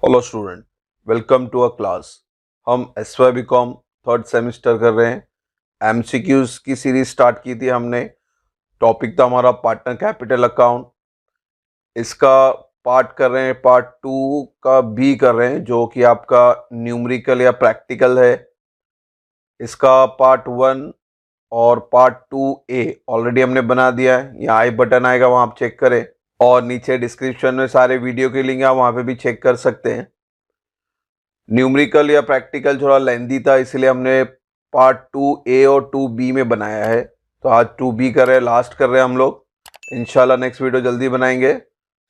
Hello student, welcome to a class. हम SY BCom third semester कर रहे हैं। एमसीक्यूज की सीरीज स्टार्ट की थी हमने। टॉपिक था हमारा पार्टनर कैपिटल अकाउंट। इसका पार्ट कर रहे हैं, पार्ट 2 का बी कर रहे हैं, जो कि आपका न्यूमेरिकल या प्रैक्टिकल है। इसका पार्ट 1 और पार्ट 2A ऑलरेडी हमने बना दिया है। यहाँ आई बटन आएगा, वहाँ आप चेक करें, और नीचे डिस्क्रिप्शन में सारे वीडियो के लिंक है, वहाँ पे भी चेक कर सकते हैं। न्यूमेरिकल या प्रैक्टिकल थोड़ा लेंदी था, इसलिए हमने पार्ट 2A और 2B में बनाया है। तो आज 2B कर रहे हैं, लास्ट कर रहे हैं हम लोग। इंशाल्लाह नेक्स्ट वीडियो जल्दी बनाएंगे।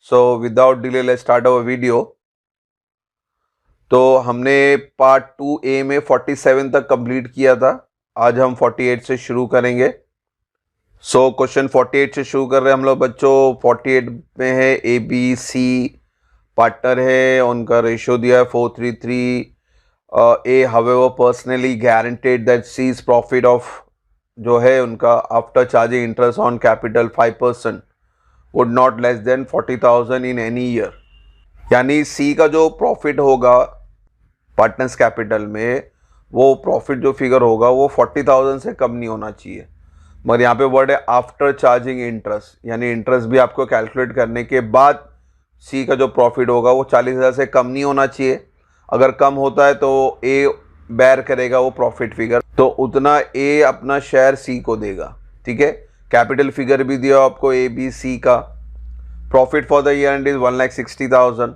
So without delay let's start our video. तो हमने पार्ट 2A में 47 तक कंप्लीट किया था। आज हम 48 से शुरू करेंगे। सो क्वेश्चन 48 से शुरू कर रहे हैं हम लोग बच्चों। 48 में है ABC पार्टनर है, उनका रेशियो दिया है 433। A however personally guaranteed that C's profit of जो है उनका after charging interest on capital 5% would not less than 40,000 in any year. यानी C का जो प्रॉफिट होगा पार्टनर्स कैपिटल में, वो प्रॉफिट जो फिगर होगा वो 40,000 से कम नहीं होना चाहिए। मगर यहाँ पे वर्ड है आफ्टर चार्जिंग इंटरेस्ट, यानी इंटरेस्ट भी आपको कैलकुलेट करने के बाद C का जो प्रॉफिट होगा वो 40,000 से कम नहीं होना चाहिए। अगर कम होता है तो A बेयर करेगा वो प्रॉफिट फिगर, तो उतना A अपना शेयर C को देगा। ठीक है, कैपिटल फिगर भी दिया आपको ABC का। Profit for the year and is 1,60,000।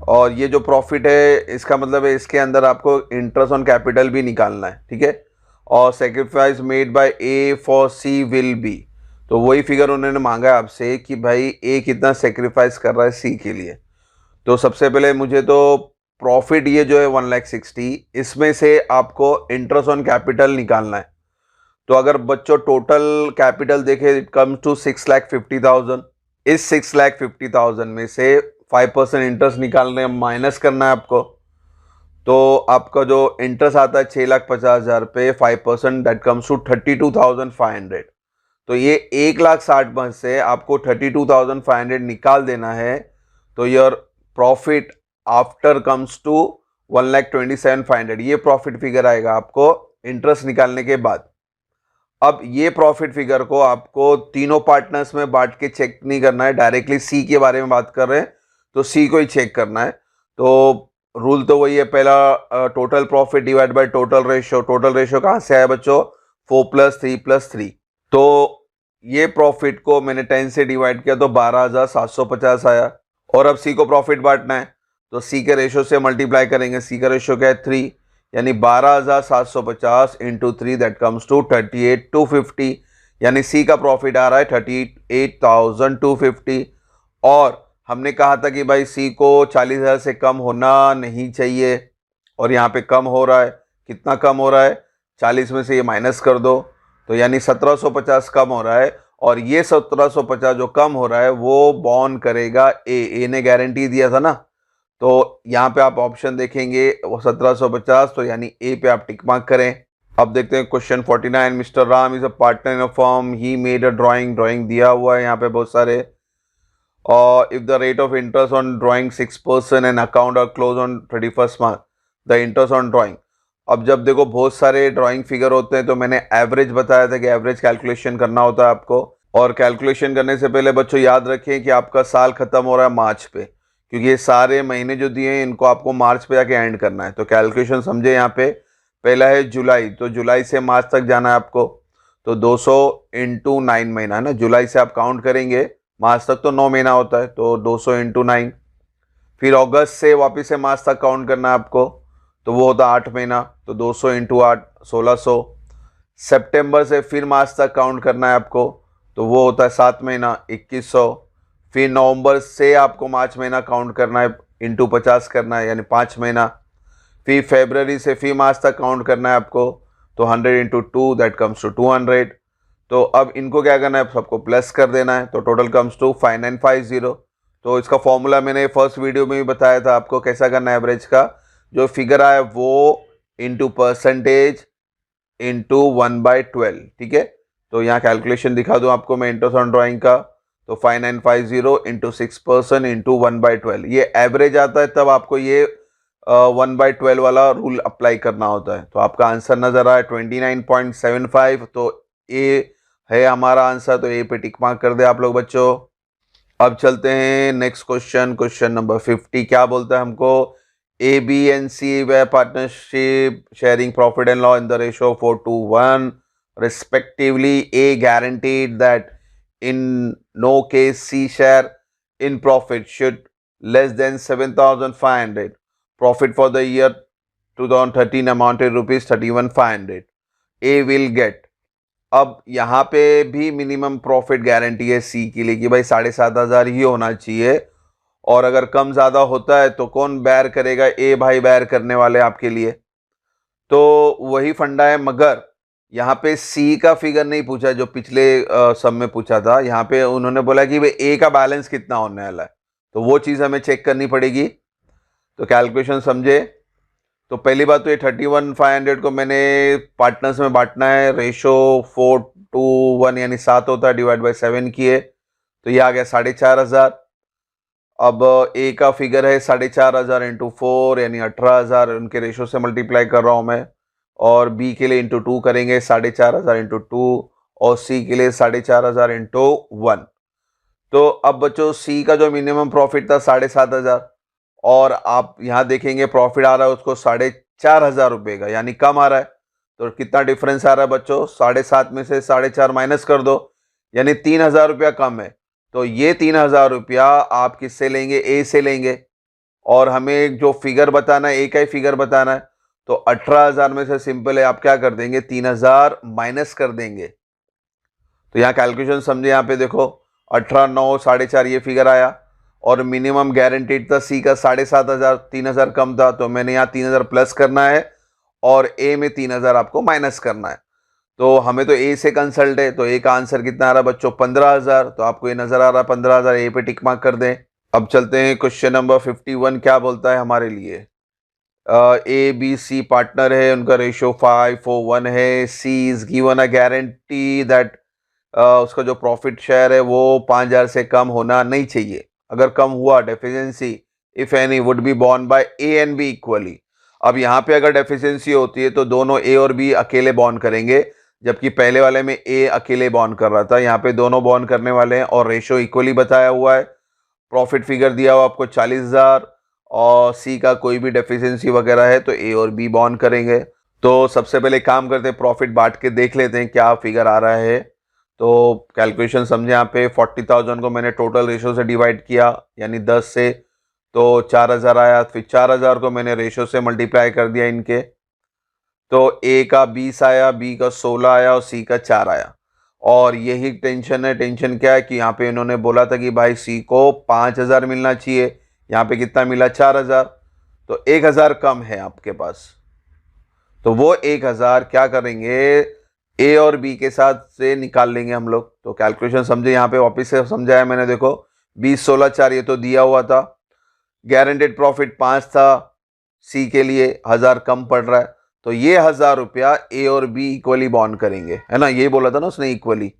और ये जो प्रॉफिट है इसका मतलब है इसके अंदर आपको इंटरेस्ट ऑन कैपिटल भी निकालना है। ठीक है, और sacrifice made by A for C will be, तो वही फिगर उन्होंने मांगा है आपसे कि भाई A कितना सेक्रीफाइस कर रहा है C के लिए। तो सबसे पहले मुझे तो प्रॉफिट ये जो है 1,60,000, इसमें से आपको इंटरेस्ट ऑन कैपिटल निकालना है। तो अगर बच्चों टोटल कैपिटल देखे, इट कम्स टू 6,50,000। इस 6,50,000 में से 5% इंटरेस्ट निकालने माइनस करना है आपको। तो आपका जो इंटरेस्ट आता है 6,50,000 पे 5%, दैट कम्स टू 32,500। तो ये 1,60,000 में से आपको 32,500 निकाल देना है। तो your profit after comes to 1,27,500। ये प्रॉफिट फिगर आएगा आपको इंटरेस्ट निकालने के बाद। अब ये प्रॉफिट फिगर को आपको तीनों पार्टनर्स में बांट के चेक नहीं करना है, डायरेक्टली C के बारे में बात कर रहे हैं तो C को ही चेक करना है। तो रूल तो वही है, पहला total profit divide by total ratio. Total ratio कहाँ से आया बच्चों? 4+3+3। तो ये प्रॉफिट को मैंने 10 से डिवाइड किया तो 12,750 आया। और अब C को प्रॉफिट बांटना है तो C के रेशियो से मल्टीप्लाई करेंगे। C का रेशियो क्या है? 3, यानी 12,750 इंटू 3, दैट कम्स टू 38,250। यानी C का प्रॉफिट आ रहा है 38,250। और हमने कहा था कि भाई C को 40,000 से कम होना नहीं चाहिए, और यहाँ पे कम हो रहा है। कितना कम हो रहा है? 40 में से ये माइनस कर दो, तो यानी 1750 कम हो रहा है। और ये 1750 जो कम हो रहा है वो बॉन्ड करेगा A ने गारंटी दिया था ना। तो यहाँ पे आप ऑप्शन देखेंगे वो 1750, तो यानी A पे आप टिक मार्क करें। अब देखते हैं question 49। Mister Ram is a partner in a firm, he made a drawing दिया हुआ है यहाँ पे बहुत सारे। और if the rate of interest on drawing 6% and account are close on 31st March, the interest on drawing. अब जब देखो बहुत सारे ड्राइंग फिगर होते हैं तो मैंने एवरेज बताया था कि एवरेज कैलकुलेशन करना होता है आपको। और कैलकुलेशन करने से पहले बच्चों याद रखें कि आपका साल खत्म हो रहा है मार्च पे, क्योंकि ये सारे महीने जो दिए हैं इनको आपको मार्च पे जाके एंड करना है। तो कैलकुलेशन समझे, यहाँ पे पहला है जुलाई, तो जुलाई से मार्च तक जाना है आपको। तो 200 इंटू 9 महीना है ना, जुलाई से आप काउंट करेंगे, मार्च तक तो 9 महीना होता है, तो 200 इंटू 9। फिर अगस्त से वापस से मार्च तक काउंट करना है आपको, तो वो होता है 8 महीना, तो 200 इंटू 8 1600। सितंबर से फिर मार्च तक काउंट करना है आपको, तो वो होता है 7 महीना 2100। फिर नवंबर से आपको मार्च महीना काउंट करना है, इंटू 50 करना है, यानी 5 महीना। फिर फरवरी से फिर मार्च तक काउंट करना है आपको, तो 100 इंटू 2, दैट कम्स टू 200। तो अब इनको क्या करना है, सबको प्लस कर देना है, तो टोटल कम्स टू 5950। तो इसका फॉर्मूला मैंने फर्स्ट वीडियो में भी बताया था आपको कैसा करना है। एवरेज का जो फिगर आया वो इंटू परसेंटेज इंटू 1/12। ठीक है, तो यहाँ कैलकुलेशन दिखा दूँ आपको मैं इंटरेस्ट ऑन ड्राइंग का। तो 5950 इंटू 6% इंटू 1/12, ये एवरेज आता है, तब आपको ये 1/12 वाला रूल अप्लाई करना होता है। तो आपका आंसर नजर आया 29.75, तो ए है हमारा आंसर, तो ए पे टिक मार्क कर दे आप लोग बच्चों। अब चलते हैं नेक्स्ट क्वेश्चन, क्वेश्चन नंबर 50 क्या बोलता है हमको, A B and C were partnership sharing profit and loss in the ratio 4:1 respectively. A guaranteed that in no case C share in profit should less than 7,500. Profit for the year 2013 amounted rupees 31,500. A will get. अब यहाँ पे भी minimum profit guarantee है सी के लिए कि भाई 7,500 ही होना चाहिए, और अगर कम ज्यादा होता है तो कौन बैर करेगा, ए भाई बैर करने वाले आपके लिए। तो वही फंडा है, मगर यहाँ पे सी का फिगर नहीं पूछा जो पिछले सब में पूछा था। यहाँ पे उन्होंने बोला कि भाई ए का बैलेंस कितना होने वाला है, तो वो चीज़ हमें चेक करनी पड़ेगी। तो कैलकुलेशन समझे, तो पहली बात तो ये 31,500 को मैंने पार्टनर्स में बांटना है, रेशो 4:1 यानी 7 होता है, डिवाइड बाई 7 किए, तो ये आ गया 4,500। अब ए का फिगर है 4,500 इंटू 4 यानी 18,000, उनके रेशो से मल्टीप्लाई कर रहा हूँ मैं। और बी के लिए इंटू 2 करेंगे, 4,500 इंटू 2, और सी के लिए 4,500 इंटू 1। तो अब बच्चों सी का जो मिनिमम प्रॉफिट था 7,500, और आप यहाँ देखेंगे प्रॉफिट आ रहा है उसको 4,500 रुपये का, यानी कम आ रहा है। तो कितना डिफरेंस आ रहा है बच्चों, 7.5 में से 4.5 माइनस कर दो, यानी 3,000 रुपया कम है। तो ये 3,000 रुपया आप किससे लेंगे, ए से लेंगे, और हमें जो फिगर बताना है ए का ही फिगर बताना है। तो 18,000 में से सिंपल है, आप क्या कर देंगे, 3,000 माइनस कर देंगे। तो यहाँ कैलकुलेशन समझे, यहाँ पे देखो 18, 9, 4.5 ये फिगर आया, और मिनिमम गारंटीड था सी का 7,500, 3,000 कम था, तो मैंने यहाँ 3,000 प्लस करना है, और ए में 3,000 आपको माइनस करना है। तो हमें तो ए से कंसल्ट है, तो ए का आंसर कितना आ रहा है बच्चों, 15,000। तो आपको ये नजर आ रहा है 15,000, ए पे टिक मार्क कर दें। अब चलते हैं क्वेश्चन नंबर 51 क्या बोलता है हमारे लिए। ए बी सी पार्टनर है, उनका रेशियो 5:1 है। She is given a guarantee that उसका जो प्रॉफिट शेयर है वो 5,000 से कम होना नहीं चाहिए। अगर कम हुआ deficiency if any would be borne by A and B equally. अब यहाँ पे अगर डेफिशिएंसी होती है तो दोनों ए और बी अकेले बॉर्न करेंगे, जबकि पहले वाले में ए अकेले बॉर्न कर रहा था, यहाँ पे दोनों बॉर्न करने वाले हैं, और रेशियो इक्वली बताया हुआ है। प्रॉफिट फिगर दिया हुआ आपको 40,000, और सी का कोई भी डेफिशिएंसी वगैरह है तो ए और बी बॉर्न करेंगे। तो सबसे पहले काम करते हैं, प्रॉफिट बांट के देख लेते हैं क्या फिगर आ रहा है। तो कैलकुलेशन समझे, यहाँ पे 40,000 को मैंने टोटल रेशो से डिवाइड किया यानी 10 से, तो 4,000 आया। फिर 4,000 को मैंने रेशो से मल्टीप्लाई कर दिया इनके, तो ए का 20 आया, बी का 16 आया, और सी का 4 आया। और यही टेंशन है, टेंशन क्या है कि यहाँ पे इन्होंने बोला था कि भाई सी को 5,000 मिलना चाहिए, यहाँ पे कितना मिला 4,000, तो 1,000 कम है आपके पास। तो वो 1,000 क्या करेंगे, ए और बी के साथ से निकाल लेंगे हम लोग। तो कैलकुलेशन समझे, यहाँ पे वापस से समझाया मैंने, देखो 20, 16, 4 ये तो दिया हुआ था। गारंटेड प्रॉफिट 5 था सी के लिए, 1,000 कम पड़ रहा है, तो ये 1,000 रुपया ए और बी इक्वली बॉन्ड करेंगे, है ना, ये बोला था ना उसने इक्वली।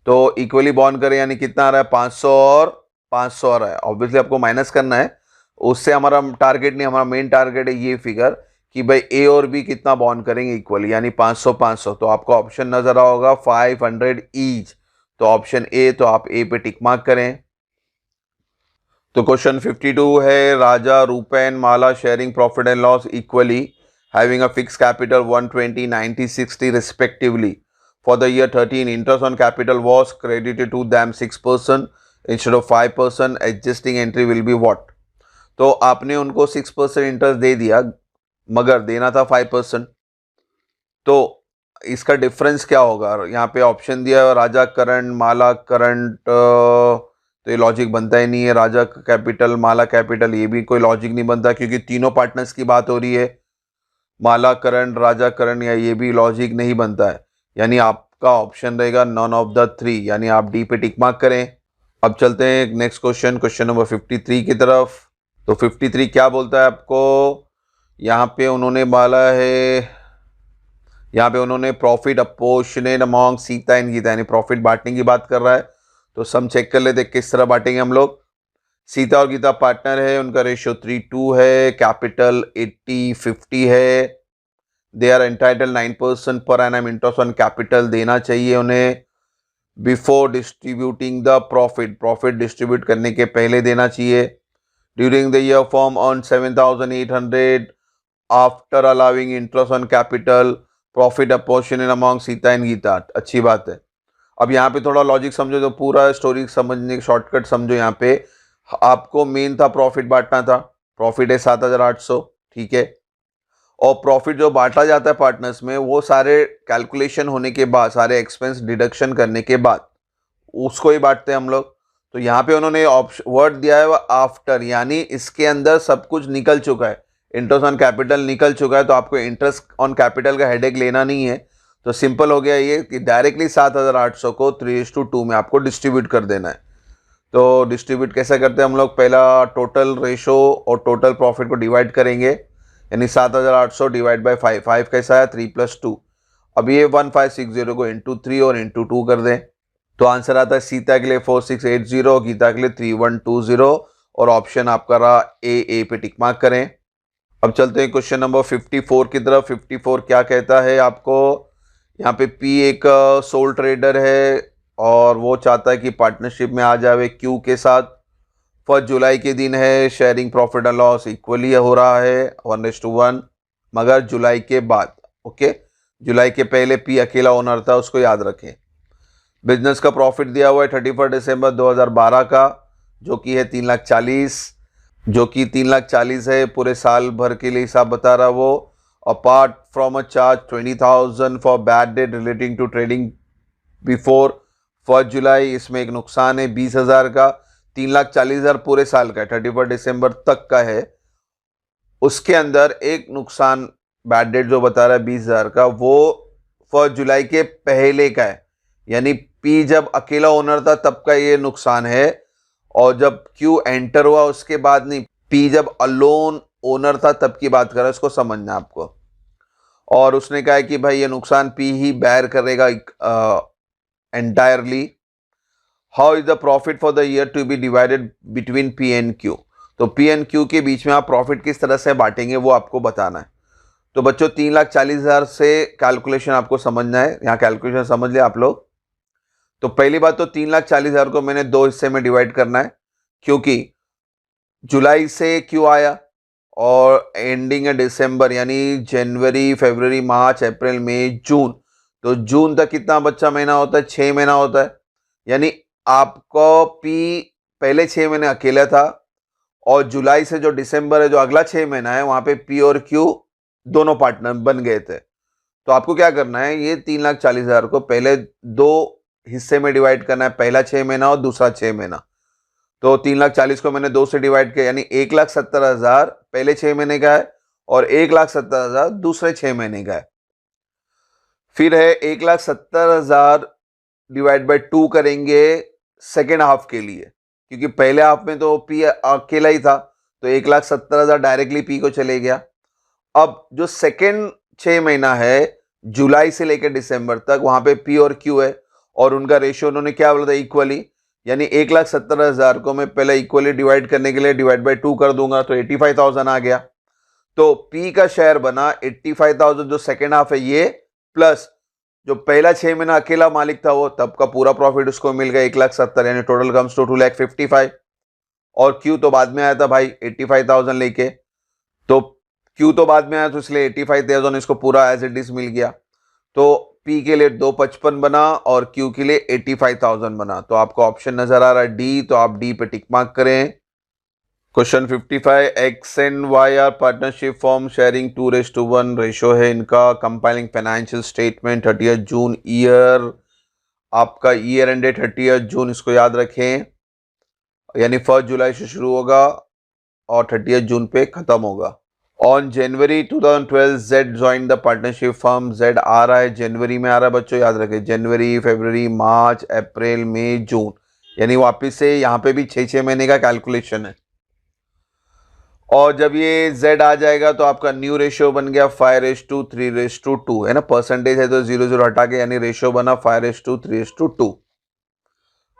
तो इक्वली बॉन्ड करें यानी कितना आ रहा है, 500 और 500 आ रहा है। ऑब्वियसली आपको माइनस करना है, उससे हमारा टारगेट नहीं, हमारा मेन टारगेट है ये फिगर कि भाई ए और बी कितना बॉन्ड करेंगे इक्वली, यानी 500 500। तो आपको ऑप्शन नजर आ होगा 500 ईच, तो ऑप्शन ए, तो आप ए पे टिक मार्क करें। तो क्वेश्चन 52 है, Raja, Rupen, Mala sharing profit and loss equally having a fix capital 120, 90, 60 respectively for the year 13. Interest on capital was credited to them 6% instead of 5%. Adjusting entry will be what. तो आपने उनको 6% interest दे दिया, मगर देना था 5%, तो इसका डिफरेंस क्या होगा। यहाँ पे ऑप्शन दिया है राजा करंट, माला करंट, तो ये लॉजिक बनता ही नहीं है। राजा कैपिटल, माला कैपिटल, ये भी कोई लॉजिक नहीं बनता क्योंकि तीनों पार्टनर्स की बात हो रही है। माला करंट, राजा करंट, या ये भी लॉजिक नहीं बनता है, यानी आपका ऑप्शन रहेगा नॉन ऑफ द 3, यानी आप डी पे टिक मार्क करें। अब चलते हैं नेक्स्ट क्वेश्चन, क्वेश्चन नंबर 53 की तरफ। तो 53 क्या बोलता है आपको, यहाँ पे उन्होंने बोला है, यहाँ पे उन्होंने profit apportioned among Sita and Gita, यानी प्रॉफिट बांटने की बात कर रहा है। तो सम चेक कर लेते किस तरह बांटेंगे हम लोग। सीता और गीता पार्टनर है, उनका रेशियो 3:2 है, कैपिटल 80-50 है, they are entitle 9% per annum interest on capital देना चाहिए उन्हें before distributing the profit, profit distribute करने के पहले देना चाहिए। During the year firm earn 7,800 after allowing interest on capital, profit apportioned among Sita and Gita. अच्छी बात है। अब यहाँ पे थोड़ा लॉजिक समझो, तो पूरा स्टोरी समझने शॉर्टकट समझो। यहाँ पे आपको मेन था प्रॉफिट बांटना था, प्रॉफिट है 7,800, ठीक है। और प्रॉफिट जो बांटा जाता है पार्टनर्स में, वो सारे कैलकुलेशन होने के बाद, सारे एक्सपेंस डिडक्शन करने के बाद उसको ही बांटते हैं हम लोग। तो यहाँ पे उन्होंने ऑप्शन वर्ड दिया है वो आफ्टर, यानी इसके अंदर सब कुछ निकल चुका है, इंटरेस्ट ऑन कैपिटल निकल चुका है, तो आपको इंटरेस्ट ऑन कैपिटल का हेडेक लेना नहीं है। तो सिंपल हो गया ये कि डायरेक्टली 7,800 को 3:2 में आपको डिस्ट्रीब्यूट कर देना है। तो डिस्ट्रीब्यूट कैसे करते हैं हम लोग, पहला टोटल रेशो और टोटल प्रॉफिट को डिवाइड करेंगे, यानी 7,800 डिवाइड बाई 5, 5 कैसा है 3 + 2। अब ये 1560 को इंटू 3 और इंटू 2 कर दें, तो आंसर आता है सीता के लिए 4680, गीता के लिए 3120, और ऑप्शन आपका रहा ए पे टिक मार्क करें। अब चलते हैं क्वेश्चन नंबर 54 की तरफ। 54 क्या कहता है आपको, यहाँ पे पी एक सोल ट्रेडर है और वो चाहता है कि पार्टनरशिप में आ जावे क्यू के साथ। 1 जुलाई के दिन है, sharing profit and loss equally हो रहा है 1:1, मगर जुलाई के बाद, ओके, जुलाई के पहले पी अकेला ओनर था, उसको याद रखें। बिजनेस का प्रॉफिट दिया हुआ है 31 दिसंबर 2012 का, जो कि है 3,40,000, जो कि 3,40,000 है, पूरे साल भर के लिए हिसाब बता रहा वो। Apart from a charge 20,000 for bad debt relating to trading before 1 July, इसमें एक नुकसान है 20,000 का। 3,40,000 पूरे साल का है, 31 दिसंबर तक का है, उसके अंदर एक नुकसान बैड डेट जो बता रहा है 20,000 का, वो 1 जुलाई के पहले का है, यानी पी जब अकेला ओनर था तब का ये नुकसान है, और जब क्यू एंटर हुआ उसके बाद नहीं, पी जब अलोन ओनर था तब की बात कर रहा है, इसको समझना आपको। और उसने कहा है कि भाई ये नुकसान पी ही बेयर करेगा entirely. How is the profit for the year to be divided between P and Q, तो पी एंड क्यू के बीच में आप प्रॉफिट किस तरह से बांटेंगे वो आपको बताना है। तो बच्चों 3,40,000 से कैलकुलेशन आपको समझना है, यहाँ कैलकुलेशन समझ लिया आप लोग। तो पहली बात तो 3,40,000 को मैंने 2 हिस्से में डिवाइड करना है, क्योंकि जुलाई से क्यू आया और एंडिंग है दिसंबर, यानी जनवरी, फरवरी, मार्च, अप्रैल, मई, जून, तो जून तक कितना बच्चा महीना होता है, 6 महीना होता है। यानी आपको पी पहले 6 महीने अकेला था, और जुलाई से जो दिसंबर है, जो अगला 6 महीना है, वहां पे पी और क्यू दोनों पार्टनर बन गए थे। तो आपको क्या करना है, ये 3,40,000 को पहले 2 हिस्से में डिवाइड करना है, पहला 6 महीना और दूसरा 6 महीना। तो 3,40,000 को मैंने 2 से डिवाइड किया, यानी 1,70,000 पहले 6 महीने का है और 1,70,000 दूसरे 6 महीने का है। फिर है 1,70,000 डिवाइड बाय 2 करेंगे सेकेंड हाफ के लिए, क्योंकि पहले हाफ में तो पी अकेला ही था, तो 1,70,000 डायरेक्टली पी को चले गया। अब जो सेकेंड 6 महीना है, जुलाई से लेकर दिसंबर तक, वहां पे पी और क्यू है, और उनका रेशियो उन्होंने क्या बोला था, इक्वली, यानी 1,70,000 को मैं पहले इक्वली डिवाइड करने के लिए डिवाइड बाय 2 कर दूंगा, तो 85,000 आ गया। तो पी का शेयर बना 85,000, जो सेकेंड हाफ है ये, प्लस जो पहला 6 महीना अकेला मालिक था वो, तब का पूरा प्रॉफिट उसको मिल गया 1,70,000, यानी टोटल कम्स टू 2,55,000। और क्यू तो बाद में आया था भाई 85,000 लेके, तो क्यू तो बाद में आया, तो इसलिए 85,000 इसको पूरा एज इट इज मिल गया। तो पी के लिए 255 बना और क्यू के लिए 85,000 बना। तो आपको ऑप्शन नजर आ रहा है डी, तो आप डी पे टिक मार्क करें। Question 55, X and Y are partnership form sharing 2:1 ratio है इनका। Compiling financial statement 30 June, year आपका ईयर एंड डेट 30 जून, इसको याद रखें, यानी 1 जुलाई से शुरू होगा और 30 जून पे खत्म होगा। On January 2012 Z join the partnership firm, Z आ रहा है जनवरी में आ रहा है बच्चों, याद रखें, जनवरी, फरवरी, मार्च, अप्रैल, मई, जून, यानी वापस से यहाँ पे भी 6 महीने का कैलकुलेशन है। और जब ये z आ जाएगा तो आपका न्यू रेशियो बन गया 5:3:2 है ना, परसेंटेज है तो 0 0 हटा के, यानी रेशियो बना 5:3:2।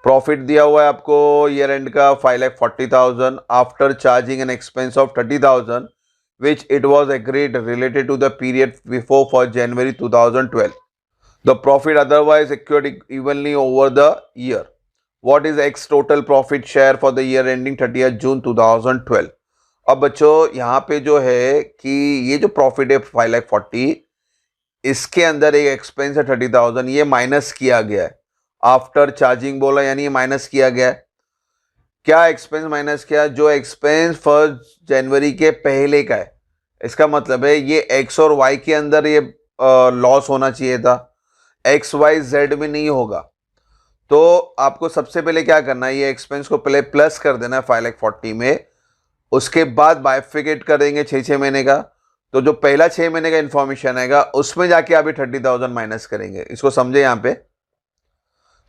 प्रॉफिट दिया हुआ है आपको ईयर एंड का 5,40,000 after charging an expense of 30,000 which it was agreed related to the period before for January 2012. The profit otherwise accrued evenly over the year. What is X total profit share for the year ending 30th June 2012? अब बच्चों यहाँ पे जो है कि ये जो profit है 5,40,000, इसके अंदर एक एक्सपेंस है 30,000, ये माइनस किया गया है आफ्टर चार्जिंग बोला, यानी ये माइनस किया गया है। क्या एक्सपेंस माइनस किया? जो एक्सपेंस 1 जनवरी के पहले का है। इसका मतलब है ये एक्स और वाई के अंदर ये लॉस होना चाहिए था, एक्स वाई जेड में नहीं होगा। तो आपको सबसे पहले क्या करना है, ये एक्सपेंस को पहले प्लस कर देना है 5,40,000 में, उसके बाद बाइफिकेट कर देंगे 6 महीने का। तो जो पहला 6 महीने का इंफॉर्मेशन आएगा उसमें जाके अभी 30,000 माइनस करेंगे। इसको समझे? यहाँ पे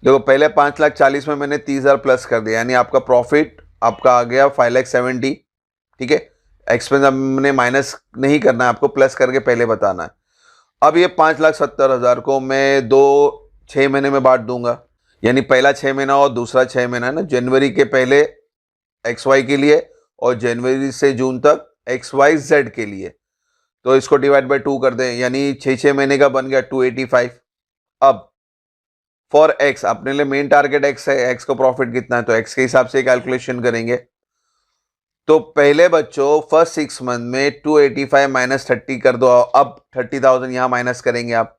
देखो, पहले 5,40,000 में मैंने 30,000 प्लस कर दिया, यानी आपका प्रॉफिट आपका आ गया 5,70,000। ठीक है, एक्सपेंस हमने माइनस नहीं करना है, आपको प्लस करके पहले बताना है। अब ये 5,70,000 को मैं 6 महीने में बांट दूंगा, यानी पहला 6 महीना और दूसरा 6 महीना है ना, जनवरी के पहले एक्स वाई के लिए और जनवरी से जून तक एक्स वाई जेड के लिए। तो इसको डिवाइड बाय 2 कर दें, यानी 6 महीने का बन गया 285। अब फॉर एक्स, अपने लिए मेन टारगेट एक्स है, एक्स को प्रॉफिट कितना है तो एक्स के हिसाब से कैलकुलेशन करेंगे। तो पहले बच्चों फर्स्ट 6 मंथ में 285 माइनस 30 कर दो। अब 30,000 यहां माइनस करेंगे आप,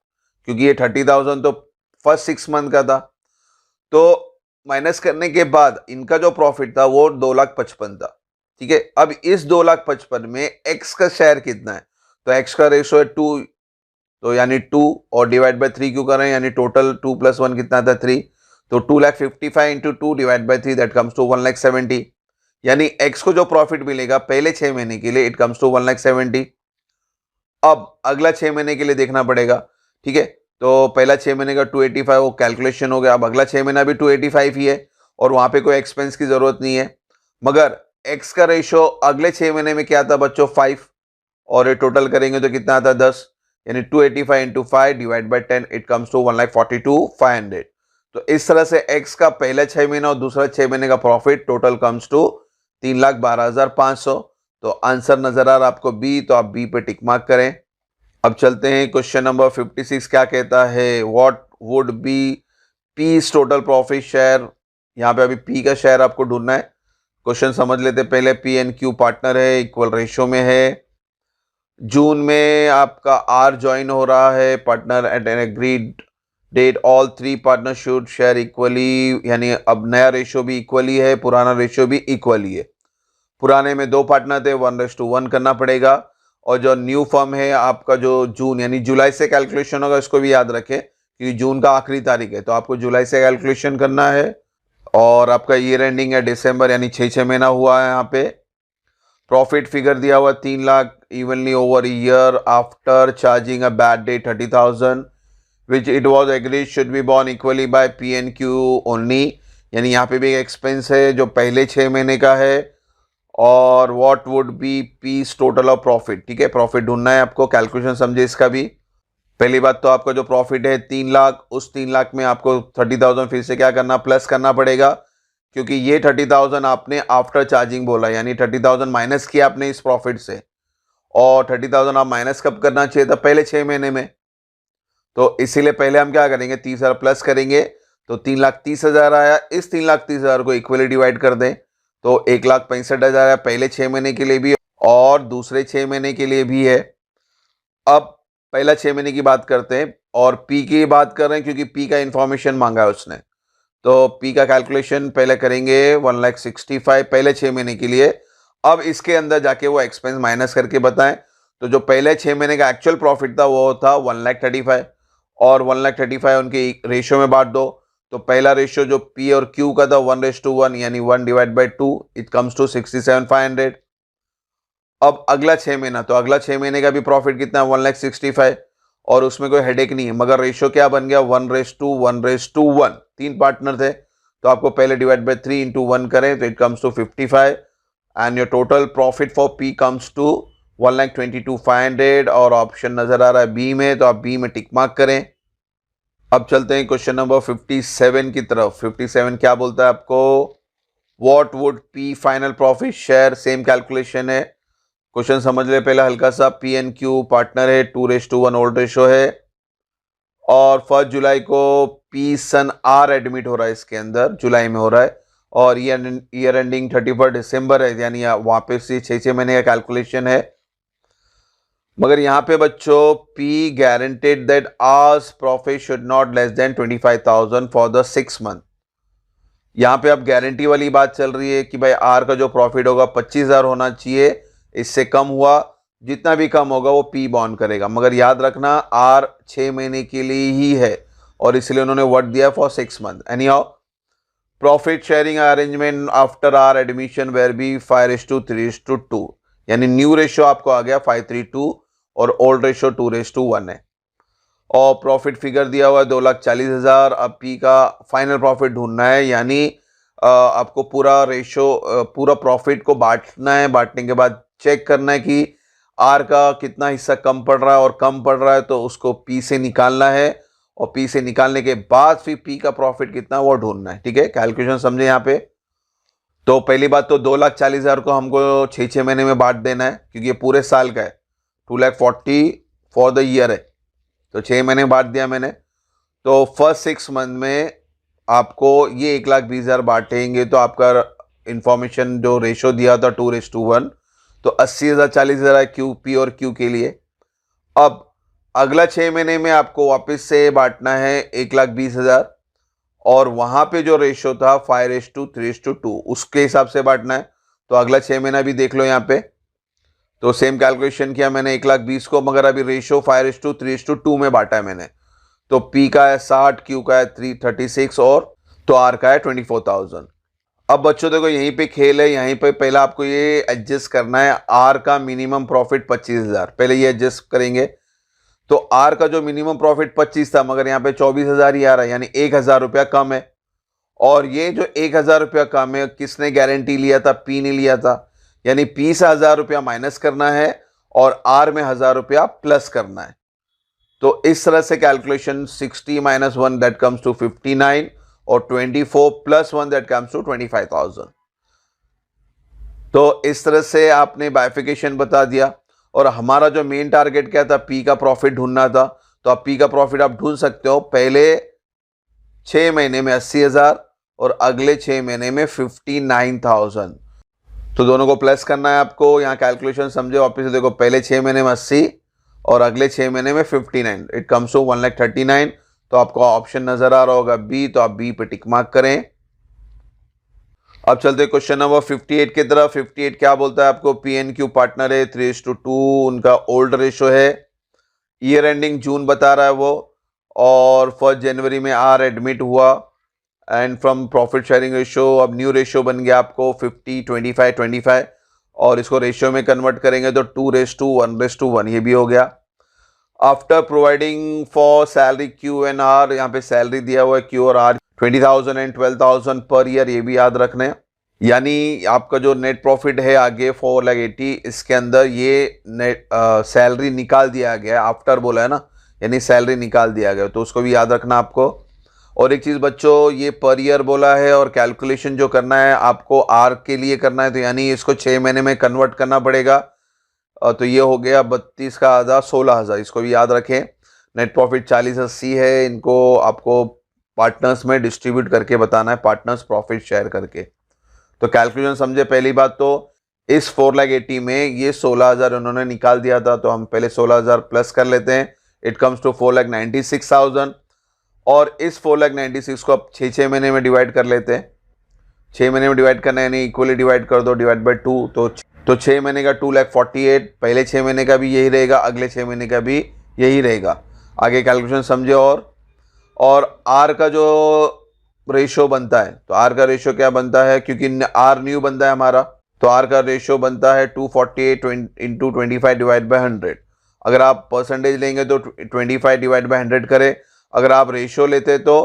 क्योंकि ये 30,000 तो फर्स्ट 6 मंथ का था। तो माइनस करने के बाद इनका जो प्रॉफिट था वो 2,55,000 था। ठीक है, अब इस 2,55,000 में एक्स का शेयर कितना है? तो एक्स का रेशो है 2, तो यानी 2 और डिवाइड बाय 3 क्यों कर रहे हैं, यानी टोटल 2 + 1 कितना था 3। तो 2,55,000 into 2 divide by 3 that comes to 1,70,000, यानी एक्स को जो प्रॉफिट मिलेगा पहले 6 महीने के लिए इट कम्स टू 1,70,000। अब अगला 6 महीने के लिए देखना पड़ेगा। ठीक है, तो पहला 6 महीने का 285 वो कैलकुलेशन हो गया। अब अगला 6 महीना भी 285 ही है और वहां पे कोई एक्सपेंस की जरूरत नहीं है, मगर एक्स का रेशो अगले 6 महीने में क्या था बच्चों 5, और ये टोटल करेंगे तो कितना आता 10, यानी 285 into 5 divide by 10 it comes to 1,42,500। तो इस तरह से एक्स का पहला 6 महीना और दूसरा 6 महीने का प्रॉफिट टोटल कम्स टू 3,12,500। तो आंसर नजर आ रहा आपको बी, तो आप बी पे टिक मार्क करें। अब चलते हैं क्वेश्चन नंबर 56, क्या कहता है, what would be P's total profit share. यहाँ पे अभी पी का शेयर आपको ढूंढना है। क्वेश्चन समझ लेते पहले। पी एंड क्यू पार्टनर है, इक्वल रेशियो में है। जून में आपका आर ज्वाइन हो रहा है partner at an agreed date, all 3 partner should share equally, यानी अब नया रेशियो भी इक्वली है, पुराना रेशियो भी इक्वली है। पुराने में 2 पार्टनर थे, 1:1 करना पड़ेगा। और जो न्यू फर्म है आपका जो जून यानी जुलाई से कैलकुलेशन होगा, इसको भी याद रखें क्योंकि जून का आखिरी तारीख है, तो आपको जुलाई से कैलकुलेशन करना है। और आपका ईयर एंडिंग है दिसंबर, यानी 6 महीना हुआ है। यहाँ पे प्रॉफिट फिगर दिया हुआ 3 lakh evenly over year after charging a bad day 30,000 which it was agreed should be born equally by P and Q only, यानी यहाँ पे भी एक एक्सपेंस है जो पहले 6 महीने का है। और what would be P's total of profit. ठीक है, प्रॉफिट ढूंढना है आपको, कैलकुलेशन समझे इसका भी। पहली बात तो आपका जो प्रॉफिट है 3 लाख, उस 3 लाख में आपको 30,000 फिर से क्या करना, प्लस करना पड़ेगा, क्योंकि ये 30,000 आपने आफ्टर चार्जिंग बोला, यानी 30,000 माइनस किया आपने इस प्रॉफिट से। और 30,000 आप माइनस कब करना चाहिए था, पहले 6 महीने में। तो इसीलिए पहले हम क्या करेंगे, 30,000 प्लस करेंगे, तो 3,30,000 आया। इस 3,30,000 को इक्वली डिवाइड कर दें तो 1,65,000 आया, पहले 6 महीने के लिए भी और दूसरे 6 महीने के लिए भी है। अब पहला 6 महीने की बात करते हैं और पी की बात कर रहे हैं क्योंकि पी का इंफॉर्मेशन मांगा है उसने। तो पी का कैलकुलेशन पहले करेंगे 1,65,000 पहले 6 महीने के लिए। अब इसके अंदर जाके वो एक्सपेंस माइनस करके बताएं। तो जो पहले 6 महीने का एक्चुअल प्रॉफिट था वो था 1,35,000 और 1,35,000 उनके रेशियो में बांट दो। तो पहला रेशियो जो पी और क्यू का था 1:1, यानी 1 divide by 2 it comes to 67,500। अब अगला 6 महीना, तो अगला 6 महीने का भी प्रॉफिट कितना है 1,65,000 और उसमें कोई हेडेक नहीं है, मगर रेशियो क्या बन गया 1:1:1। 3 पार्टनर थे, तो आपको पहले डिवाइड बाय 3 इंटू 1 करें तो it comes to 55 and your total profit for P comes to 1,22,500। और ऑप्शन नजर आ रहा है बी में, तो आप बी में टिक मार्क करें। अब चलते हैं क्वेश्चन नंबर 57 की तरफ। 57 क्या बोलता है आपको, what would P final profit share, same calculation है। क्वेश्चन समझ ले पहला हल्का सा। पी एन क्यू पार्टनर है, 2:1 ओल्ड रेशो है, और 1 जुलाई को पी सन आर एडमिट हो रहा है, इसके अंदर जुलाई में हो रहा है, और ईयर एंडिंग 31 दिसंबर है, यानी वापस से 6 महीने का कैलकुलेशन है। मगर यहाँ पे बच्चों P guaranteed that ours profit should not less than 25,000 for the 6 month। यहाँ पे अब गारंटी वाली बात चल रही है कि भाई आर का जो प्रॉफिट होगा 25,000 होना चाहिए, इससे कम हुआ, जितना भी कम होगा वो P बॉन्ड करेगा। मगर याद रखना आर 6 महीने के लिए ही है, और इसलिए उन्होंने वर्ड दिया for 6 month. Anyhow profit sharing arrangement after R admission were be 5:3:2, यानी न्यू रेशियो आपको आ गया 5:3:2 और ओल्ड रेशियो 2:1 है। और प्रॉफिट फिगर दिया हुआ है 2,40,000। अब पी का फाइनल प्रॉफिट ढूंढना है, यानी आपको पूरा रेशियो पूरा प्रॉफिट को बांटना है। बांटने के बाद चेक करना है कि आर का कितना हिस्सा कम पड़ रहा है, और कम पड़ रहा है तो उसको पी से निकालना है, और पी से निकालने के बाद फिर पी का प्रॉफिट कितना वो ढूंढना है। ठीक है, कैलकुलेशन समझे यहाँ पे। तो पहली बात तो 2,40,000 को हमको 6 महीने में बांट देना है, क्योंकि ये पूरे साल का है। 2,40,000 फॉर द ईयर है, तो 6 महीने बांट दिया मैंने। तो फर्स्ट 6 मंथ में आपको ये 1,20,000 बांटेंगे, तो आपका इंफॉर्मेशन जो रेशो दिया था 2:1, तो 80,000 40,000 है क्यू पी और क्यू के लिए। अब अगला 6 महीने में आपको वापस से बांटना है 1,20,000, और वहां पे जो रेशो था 5:3:2 उसके हिसाब से बांटना है। तो अगला 6 महीना भी देख लो यहाँ पे। तो सेम कैलकुलेशन किया मैंने 1,20,000 को, मगर अभी रेशो 5:3:2 में बांटा है मैंने। तो P का है 60, Q का है 336, और तो R का है 24,000। अब बच्चों देखो यहीं पे खेल है, यहीं पे पहला आपको ये एडजस्ट करना है। R का मिनिमम प्रॉफिट 25,000, पहले ये एडजस्ट करेंगे। तो R का जो मिनिमम प्रॉफिट 25 था, मगर यहाँ पे 24,000 ही आ रहा है, यानी 1,000 रुपया कम है। और ये जो 1,000 रुपया कम है, किसने गारंटी लिया था, P ने लिया था, यानी P से 1,000 रुपया माइनस करना है, और R में 1,000 रुपया प्लस करना है। तो इस तरह से कैलकुलेशन 60 - 1 दैट कम्स टू 59, और 24 + 1 दैट कम्स टू 25,000। तो इस तरह से आपने बाइफिकेशन बता दिया। और हमारा जो मेन टारगेट क्या था, पी का प्रॉफिट ढूंढना था। तो आप पी का प्रॉफिट आप ढूंढ सकते हो, पहले 6 महीने में 80,000 और अगले 6 महीने में 59,000। तो दोनों को प्लस करना है आपको। यहाँ कैलकुलेशन समझे वापस से देखो, पहले 6 महीने में 80 और अगले 6 महीने में 59, इट कम्स टू 1,39,000। तो आपको ऑप्शन नजर आ रहा होगा बी, तो आप बी पे टिक मार्क करें। अब चलते हैं क्वेश्चन नंबर 58 की तरफ। 58 क्या बोलता है आपको, पी एन क्यू पार्टनर है, 3:2 उनका ओल्ड रेशो है, ईयर एंडिंग जून बता रहा है वो, और 1 जनवरी में आर एडमिट हुआ, and from profit sharing ratio अब न्यू रेशो बन गया आपको 50-25-25, और इसको रेशियो में कन्वर्ट करेंगे तो 2:1:1 ये भी हो गया। After providing for salary Q and R, यहाँ पे सैलरी दिया हुआ है क्यू और आर 20,000 एंड 12,000 पर ईयर, ये भी याद रखना है। यानी आपका जो नेट प्रॉफिट है आगे 4,80,000, इसके अंदर ये नेट सैलरी निकाल दिया गया, आफ्टर बोला है ना, यानी सैलरी निकाल दिया गया, तो उसको भी याद रखना आपको। और एक चीज़ बच्चों, ये पर ईयर बोला है, और कैलकुलेशन जो करना है आपको आर के लिए करना है, तो यानी इसको 6 महीने में कन्वर्ट करना पड़ेगा। तो ये हो गया 32 का आधा 16,000, इसको भी याद रखें। नेट प्रॉफिट 40-80 है, इनको आपको पार्टनर्स में डिस्ट्रीब्यूट करके बताना है, पार्टनर्स प्रॉफिट शेयर करके। तो कैलकुलेशन समझे। पहली बात तो इस 4,80,000 में ये 16,000 उन्होंने निकाल दिया था, तो हम पहले 16,000 प्लस कर लेते हैं, इट कम्स टू 4,96,000। और इस 4,96,000 को अब 6 महीने में डिवाइड कर लेते हैं। 6 महीने में डिवाइड करना है, यानी इक्वली डिवाइड कर दो, डिवाइड बाई 2, तो 6 महीने का 2,48,000, पहले 6 महीने का भी यही रहेगा, अगले 6 महीने का भी यही रहेगा। आगे कैलकुलेशन समझे। और आर का जो रेशो बनता है, तो आर का रेशो क्या बनता है, क्योंकि आर न्यू बनता है हमारा, तो आर का रेशो बनता है 248 × 25 डिवाइड बाई 100। अगर आप परसेंटेज लेंगे तो 25 डिवाइड बाई 100 करें, अगर आप रेशो लेते तो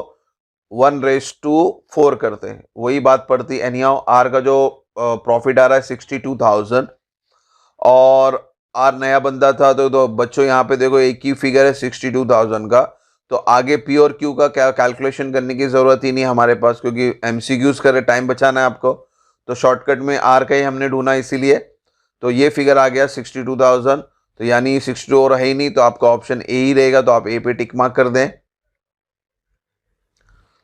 1:4 करते हैं, वही बात पड़ती। एनीहाउ आर का जो प्रॉफिट आ रहा है 62,000, और आर नया बंदा था, तो बच्चों यहाँ पे देखो एक ही फिगर है 62,000 का, तो आगे पी और क्यू का क्या कैलकुलेशन करने की ज़रूरत ही नहीं हमारे पास, क्योंकि एमसीक्यूज करे टाइम बचाना है आपको। तो शॉर्टकट में आर का ही हमने ढूंढा इसीलिए। तो ये फिगर आ गया 62,000, तो यानी 62 और है ही नहीं, तो आपका ऑप्शन ए ही रहेगा, तो आप ए पे टिक मार्क कर दें।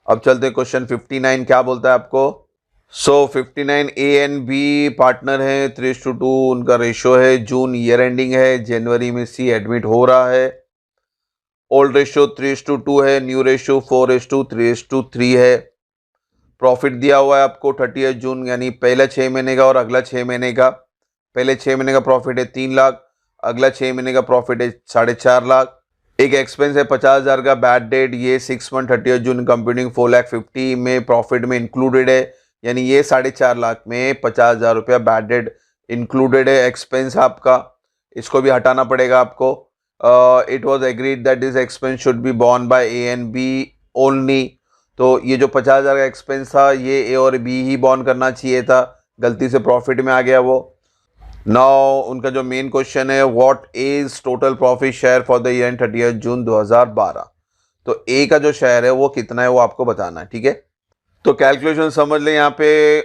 अब चलते हैं क्वेश्चन 59 क्या बोलता है आपको। 59 ए एंड बी पार्टनर है, 3:2 उनका रेशियो है, जून ईयर एंडिंग है, जनवरी में सी एडमिट हो रहा है। ओल्ड रेशियो 3:2 है, न्यू रेशियो 4:3:3 है। प्रॉफिट दिया हुआ है आपको 30 जून यानी पहला 6 महीने का और अगला 6 महीने का। पहले 6 महीने का प्रॉफिट है 3 लाख, अगला 6 महीने का प्रॉफिट है 4.5 लाख। एक एक्सपेंस है 50,000 का बैड डेट, ये 6 मंथ 30 जून कंप्यूटिंग 4,50,000 में प्रॉफिट में इंक्लूडेड है, यानी ये 4.5 लाख में 50,000 रुपया बैड डेट इंक्लूडेड है एक्सपेंस आपका, इसको भी हटाना पड़ेगा आपको। It was agreed that this expense should be borne by A and B only. तो ये जो 50,000 का एक्सपेंस था ये ए और बी ही बॉर्न करना चाहिए था, गलती से प्रॉफिट में आ गया वो। नाउ उनका जो मेन क्वेश्चन है, what is total profit share for the year 30 जून 2012। तो ए का जो शेयर है वो कितना है वो आपको बताना है, ठीक है। तो कैलकुलेशन समझ लें यहाँ पे।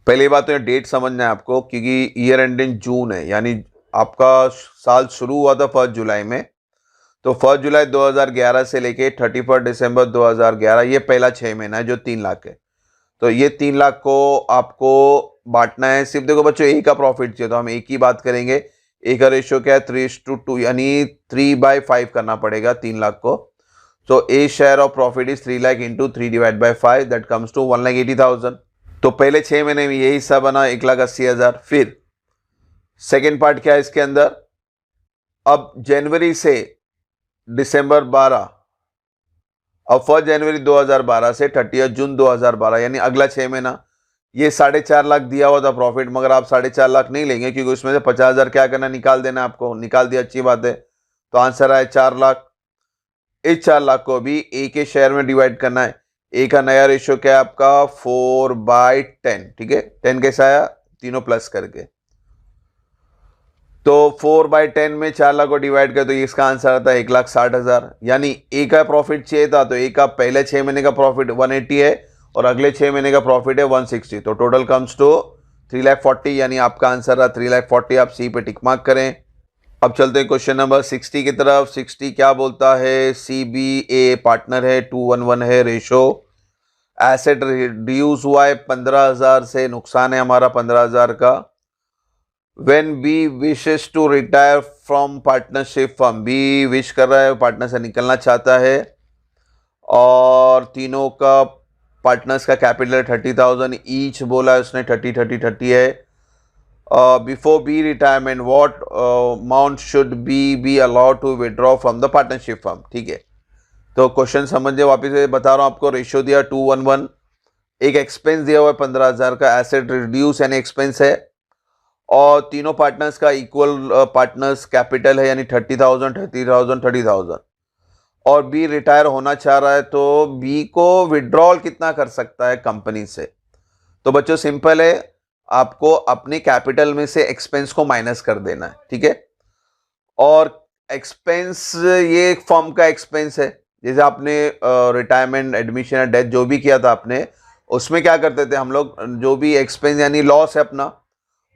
पहली बात तो ये डेट समझना है आपको, क्योंकि ईयर एंडिंग जून है, यानी आपका साल शुरू हुआ था 1 जुलाई में। तो 1 जुलाई 2011 से लेके 31 दिसंबर 2011 ये पहला 6 महीना है जो 3 लाख है। तो ये 3 लाख को आपको बांटना है। सिर्फ देखो बच्चों ए का प्रॉफिट चाहिए तो हम ए की बात करेंगे। ए का रेशियो क्या है 3:2 यानी 3/5 करना पड़ेगा 3 लाख को। तो A share of profit is 3 lakh into 3/5 that comes to 1,80,000। तो पहले 6 महीने में ये हिस्सा बना 1,80,000। फिर सेकेंड पार्ट क्या है इसके अंदर, अब जनवरी से दिसंबर 12, अब 1 जनवरी 2012 से 30 जून 2012 यानी अगला 6 महीना, ये 4.5 लाख दिया हुआ था प्रॉफिट, मगर आप 4.5 लाख नहीं लेंगे क्योंकि उसमें से 50,000 क्या करना, निकाल देना आपको। निकाल दिया, अच्छी बात है। तो आंसर आया 4 लाख। इस 4 लाख को भी ए के शेयर में डिवाइड करना है। ए का नया रेशियो क्या है आपका 4/10, ठीक है। 10 कैसा आया, तीनों प्लस करके। तो 4/10 में 4 लाख को डिवाइड कर, तो इसका आंसर आता है 1,60,000। यानी ए का प्रॉफिट चाहिए था, तो ए का पहले 6 महीने का प्रॉफिट 180 है और अगले 6 महीने का प्रॉफिट है 160। तो टोटल कम्स टू 3,40,000, यानी आपका आंसर रहा 3,40,000। आप सी पे टिक मार्क करें। अब चलते हैं क्वेश्चन नंबर 60 की तरफ। 60 क्या बोलता है, सी बी ए पार्टनर है, 2:1 है रेशो। एसेट रिड्यूस हुआ है 15,000 से, नुकसान है हमारा 15,000 का। When B wishes to retire from partnership firm, B wish कर रहा है, पार्टनर से निकलना चाहता है, और तीनों का पार्टनर्स का कैपिटल 30,000 ईच बोला है उसने, 30 है। Before B retirement what amount should be allowed to withdraw from the partnership firm, ठीक है। तो क्वेश्चन समझिए, वापिस से बता रहा हूँ आपको। रेशियो दिया 2:1, एक एक्सपेंस दिया हुआ है 15,000 का, एसेट रिड्यूस यानी एक्सपेंस है, और तीनों पार्टनर्स का इक्वल पार्टनर्स कैपिटल है यानी 30,000, और बी रिटायर होना चाह रहा है, तो बी को विड्रॉल कितना कर सकता है कंपनी से। तो बच्चों सिंपल है, आपको अपने कैपिटल में से एक्सपेंस को माइनस कर देना है, ठीक है। और एक्सपेंस ये एक फॉर्म का एक्सपेंस है, जैसे आपने रिटायरमेंट, एडमिशन या डेथ जो भी किया था आपने, उसमें क्या करते थे हम लोग, जो भी एक्सपेंस यानी लॉस है अपना,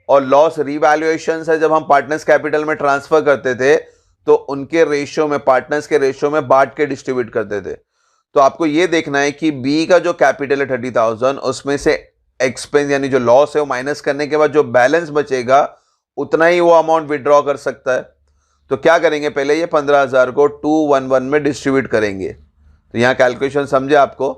और लॉस रिवैल्यूएशन है, जब हम पार्टनर्स कैपिटल में ट्रांसफर करते थे तो उनके रेशियो में, पार्टनर्स के रेशियो में बांट के डिस्ट्रीब्यूट करते थे। तो आपको ये देखना है कि बी का जो कैपिटल है 30,000, उसमें से एक्सपेंस यानी जो लॉस है वो माइनस करने के बाद जो बैलेंस बचेगा उतना ही वो अमाउंट विड्रॉ कर सकता है। तो क्या करेंगे, पहले ये 15,000 को 2:1 में डिस्ट्रीब्यूट करेंगे। तो यहाँ कैलकुलेशन समझे आपको,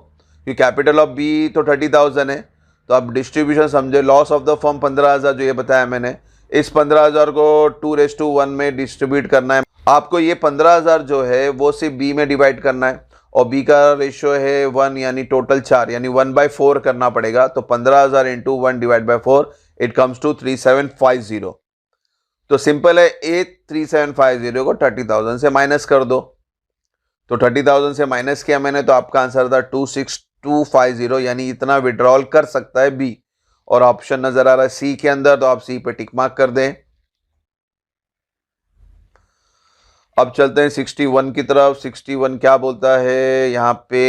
कि कैपिटल ऑफ बी तो 30,000 है, तो आप डिस्ट्रीब्यूशन समझे। लॉस ऑफ द फर्म 15,000 जो ये बताया मैंने, इस 15,000 को 2:1 में डिस्ट्रीब्यूट करना है आपको। ये 15,000 जो है वो सिर्फ बी में डिवाइड करना है, और बी का रेशियो है 1 यानी टोटल 4 यानी 1/4 करना पड़ेगा। तो 15,000 into 1 divide by 4 it comes to 3750। तो सिंपल है, 3750 को 30,000 से माइनस कर दो। तो 30,000 से माइनस किया मैंने, तो आपका आंसर था 26,250, यानी इतना विड्रॉल कर सकता है बी। और ऑप्शन नजर आ रहा है सी के अंदर, तो आप सी पे टिक मार्क कर दें। अब चलते हैं 61 की तरफ। 61 क्या बोलता है यहाँ पे?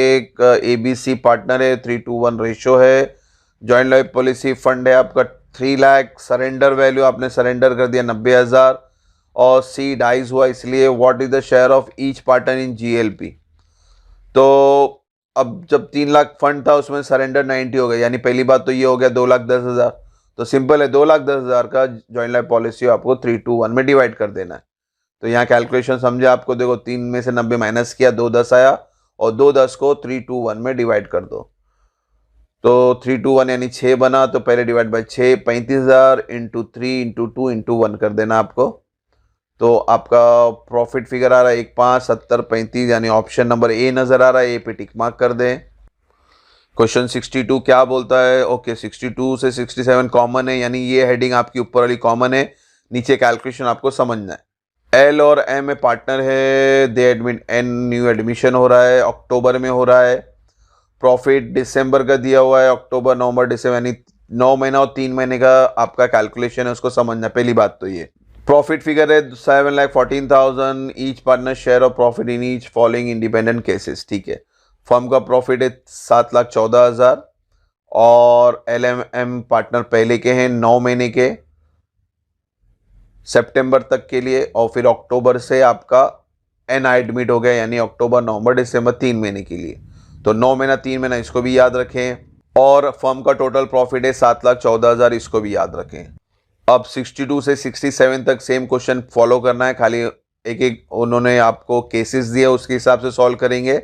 ABC पार्टनर है, 3:1 रेशो है, जॉइंट लाइफ पॉलिसी फंड है आपका 3 लाख, सरेंडर वैल्यू आपने सरेंडर कर दिया 90,000 और सी डाइज हुआ, इसलिए what is the share of each partner in GLP। तो अब जब 3 लाख फंड था उसमें सरेंडर 90 हो गया, यानी पहली बात तो ये हो गया 2,10,000। तो सिंपल है, 2,10,000 का जॉइंट लाइफ पॉलिसी आपको 3:1 में डिवाइड कर देना है। तो यहाँ कैलकुलेशन समझे आपको, देखो 3 में से 90 माइनस किया, 2,10 आया और 2,10 को 3:1 में डिवाइड कर दो। तो 3:1 यानी 6 बना, तो पहले divide by 6, 35,000 into 3 into 2 into 1 कर देना आपको। तो आपका प्रॉफिट फिगर आ रहा है 1,570,35, यानी ऑप्शन नंबर ए नजर आ रहा है, ए पे टिक मार्क कर दें। क्वेश्चन 62 क्या बोलता है? ओके 62 से 67 कॉमन है, यानी ये हेडिंग आपकी ऊपर वाली कॉमन है, नीचे कैलकुलेशन आपको समझना है। एल और एम में पार्टनर है, they admit an new admission हो रहा है, अक्टूबर में हो रहा है, प्रॉफिट दिसंबर का दिया हुआ है, अक्टूबर नवंबर दिसंबर यानी 9 महीना और 3 महीने का आपका कैलकुलेशन है, उसको समझना। पहली बात तो ये प्रॉफिट फिगर है 7,14,000, each partner share of profit in each following independent cases, ठीक है। फर्म का प्रॉफिट है 7,14,000 और LMM पार्टनर पहले के हैं 9 महीने के, सितंबर तक के लिए, और फिर अक्टूबर से आपका एन एडमिट हो गया, यानी अक्टूबर नवंबर दिसंबर 3 महीने के लिए। तो 9 महीना 3 महीना इसको भी याद रखें, और फर्म का टोटल प्रॉफिट है 7,14,000, इसको भी याद रखें। अब 62 से 67 तक सेम क्वेश्चन फॉलो करना है, खाली एक एक उन्होंने आपको केसेस दिए उसके हिसाब से सॉल्व करेंगे।